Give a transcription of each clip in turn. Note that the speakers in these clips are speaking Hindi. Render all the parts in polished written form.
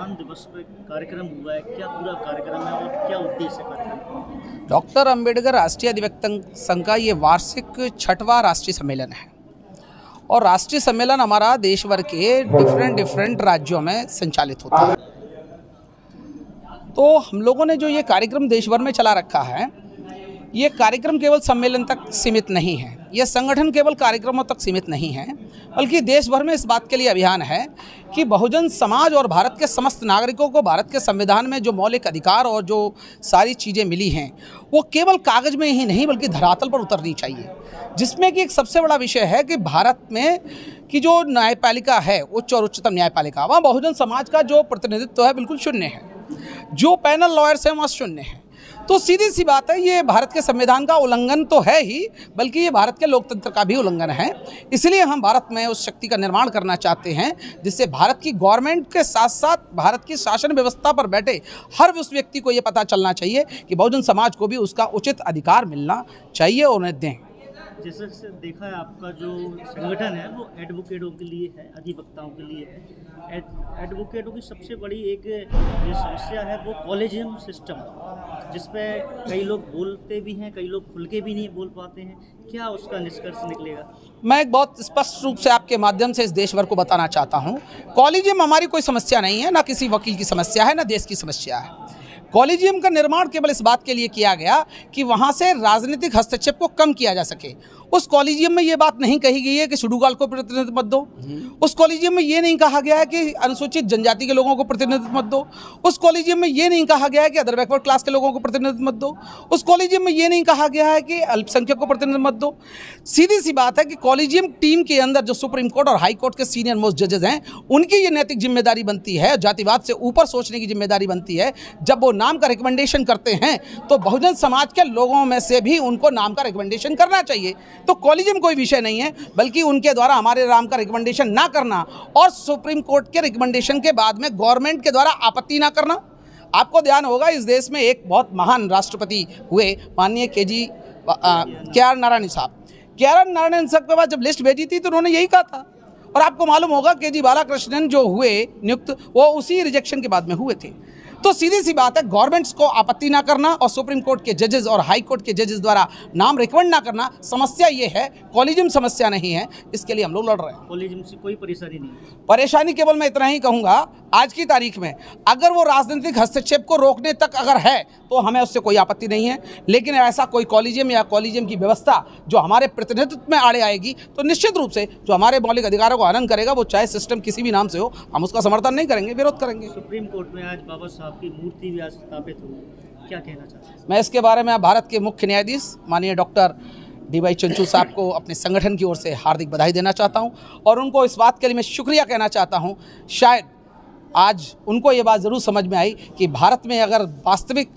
संविधान दिवस पे कार्यक्रम हुआ है, क्या पूरा कार्यक्रम है और क्या उद्देश्य है कार्यक्रम? डॉक्टर अंबेडकर राष्ट्रीय अधिवक्ता संघ का ये वार्षिक 6वां राष्ट्रीय सम्मेलन है और राष्ट्रीय सम्मेलन हमारा देश भर के डिफरेंट राज्यों में संचालित होता है। तो हम लोगों ने जो ये कार्यक्रम देश भर में चला रखा है, ये कार्यक्रम केवल सम्मेलन तक सीमित नहीं है, यह संगठन केवल कार्यक्रमों तक सीमित नहीं है, बल्कि देश भर में इस बात के लिए अभियान है कि बहुजन समाज और भारत के समस्त नागरिकों को भारत के संविधान में जो मौलिक अधिकार और जो सारी चीज़ें मिली हैं वो केवल कागज़ में ही नहीं बल्कि धरातल पर उतरनी चाहिए। जिसमें कि एक सबसे बड़ा विषय है कि भारत में की जो न्यायपालिका है, उच्च और उच्चतम न्यायपालिका, वहाँ बहुजन समाज का जो प्रतिनिधित्व है बिल्कुल शून्य है, जो पैनल लॉयर्स हैं वहाँ शून्य है। तो सीधी सी बात है, ये भारत के संविधान का उल्लंघन तो है ही, बल्कि ये भारत के लोकतंत्र का भी उल्लंघन है। इसलिए हम भारत में उस शक्ति का निर्माण करना चाहते हैं जिससे भारत की गवर्नमेंट के साथ साथ भारत की शासन व्यवस्था पर बैठे हर उस व्यक्ति को ये पता चलना चाहिए कि बहुजन समाज को भी उसका उचित अधिकार मिलना चाहिए और उन्हें दें। जैसे देखा है, आपका जो संगठन है वो एडवोकेटों के लिए है, अधिवक्ताओं के लिए है। एडवोकेटों की सबसे बड़ी एक जो समस्या है वो कॉलेजियम सिस्टम, जिसपे कई लोग बोलते भी हैं, कई लोग खुल के भी नहीं बोल पाते हैं। क्या उसका निष्कर्ष निकलेगा? मैं एक बहुत स्पष्ट रूप से आपके माध्यम से इस देश भर को बताना चाहता हूँ, कॉलेजियम हमारी कोई समस्या नहीं है, ना किसी वकील की समस्या है, ना देश की समस्या है। कॉलेजियम का निर्माण केवल इस बात के लिए किया गया कि वहाँ से राजनीतिक हस्तक्षेप को कम किया जा सके। उस कॉलेजियम में ये बात नहीं कही गई है कि शेड्यूल कास्ट को प्रतिनिधित्व मत दो। उस कॉलेजियम में ये नहीं कहा गया है कि अनुसूचित जनजाति के लोगों को प्रतिनिधित्व मत दो। उस कॉलेजियम में ये नहीं कहा गया है कि अदर बैकवर्ड क्लास के लोगों को प्रतिनिधित्व मत दो। उस कॉलेजियम में ये नहीं कहा गया है कि अल्पसंख्यक को प्रतिनिधित्व मत दो। सीधी सी बात है कि कॉलेजियम टीम के अंदर जो सुप्रीम कोर्ट और हाई कोर्ट के सीनियर मोस्ट जजेस हैं, उनकी ये नैतिक जिम्मेदारी बनती है, जातिवाद से ऊपर सोचने की जिम्मेदारी बनती है। जब वो नाम का रिकमेंडेशन करते हैं तो बहुजन समाज के लोगों में से भी उनको नाम का रिकमेंडेशन करना चाहिए। तो कॉलेजियम कोई विषय नहीं है, बल्कि उनके द्वारा हमारे नाम का रिकमेंडेशन ना करना और सुप्रीम कोर्ट के रिकमेंडेशन के बाद में गवर्नमेंट के द्वारा आपत्ति ना करना। आपको ध्यान होगा, इस देश में एक बहुत महान राष्ट्रपति हुए, माननीय के.आर. नारायण साहब। के.आर. नारायण साहब के बाद जब लिस्ट भेजी थी तो उन्होंने यही कहा था, और आपको मालूम होगा के.जी. बालाकृष्णन जो हुए नियुक्त, वो उसी रिजेक्शन के बाद में हुए थे। तो सीधी सी बात है, गवर्नमेंट्स को आपत्ति ना करना और सुप्रीम कोर्ट के जजेस और हाई कोर्ट के जजेस द्वारा नाम रिकमेंड ना करना, समस्या ये है, कॉलेजियम समस्या नहीं है। इसके लिए हम लोग लड़ रहे हैं। कॉलेजियम से कोई परेशानी नहीं है। परेशानी केवल मैं इतना ही कहूँगा, आज की तारीख में अगर वो राजनीतिक हस्तक्षेप को रोकने तक अगर है तो हमें उससे कोई आपत्ति नहीं है, लेकिन ऐसा कोई कॉलेजियम या कॉलेजियम की व्यवस्था जो हमारे प्रतिनिधित्व में आड़े आएगी तो निश्चित रूप से जो हमारे मौलिक अधिकारों को हनन करेगा, वो चाहे सिस्टम किसी भी नाम से हो, हम उसका समर्थन नहीं करेंगे, विरोध करेंगे। सुप्रीम कोर्ट में आज बाबा साहब की मूर्ति भी आज स्थापित हुई, क्या कहना चाहते हैं? मैं इसके बारे में भारत के मुख्य न्यायाधीश माननीय डॉक्टर डी.वाई. चंद्रचूड़ साहब को अपने संगठन की ओर से हार्दिक बधाई देना चाहता हूं और उनको इस बात के लिए मैं शुक्रिया कहना चाहता हूं। शायद आज उनको ये बात ज़रूर समझ में आई कि भारत में अगर वास्तविक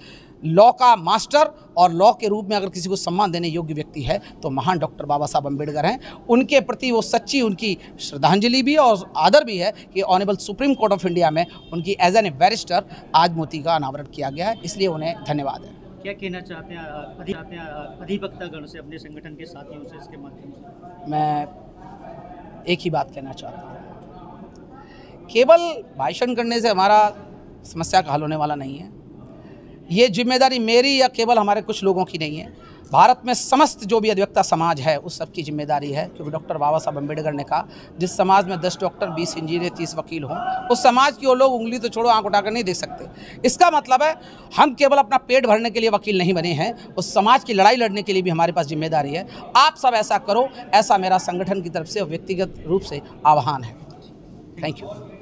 लॉ का मास्टर और लॉ के रूप में अगर किसी को सम्मान देने योग्य व्यक्ति है तो महान डॉक्टर बाबा साहब अम्बेडकर हैं। उनके प्रति वो सच्ची उनकी श्रद्धांजलि भी और आदर भी है कि honourable supreme court of India में उनकी एज एन बैरिस्टर आज मोती का अनावरण किया गया है, इसलिए उन्हें धन्यवाद है। क्या कहना चाहते हैं अधिवक्तागण से, अपने संगठन के साथियों से इसके माध्यम से? मैं एक ही बात कहना चाहता हूँ, केवल भाषण करने से हमारा समस्या का हल होने वाला नहीं है। ये जिम्मेदारी मेरी या केवल हमारे कुछ लोगों की नहीं है, भारत में समस्त जो भी अधिवक्ता समाज है उस सब की जिम्मेदारी है। क्योंकि डॉक्टर बाबा साहब अम्बेडकर ने कहा, जिस समाज में 10 डॉक्टर 20 इंजीनियर 30 वकील हों, उस समाज की वो लोग उंगली तो छोड़ो आंख उठाकर नहीं देख सकते। इसका मतलब है हम केवल अपना पेट भरने के लिए वकील नहीं बने हैं, उस समाज की लड़ाई लड़ने के लिए भी हमारे पास जिम्मेदारी है। आप सब ऐसा करो, ऐसा मेरा संगठन की तरफ से और व्यक्तिगत रूप से आह्वान है। Thank you.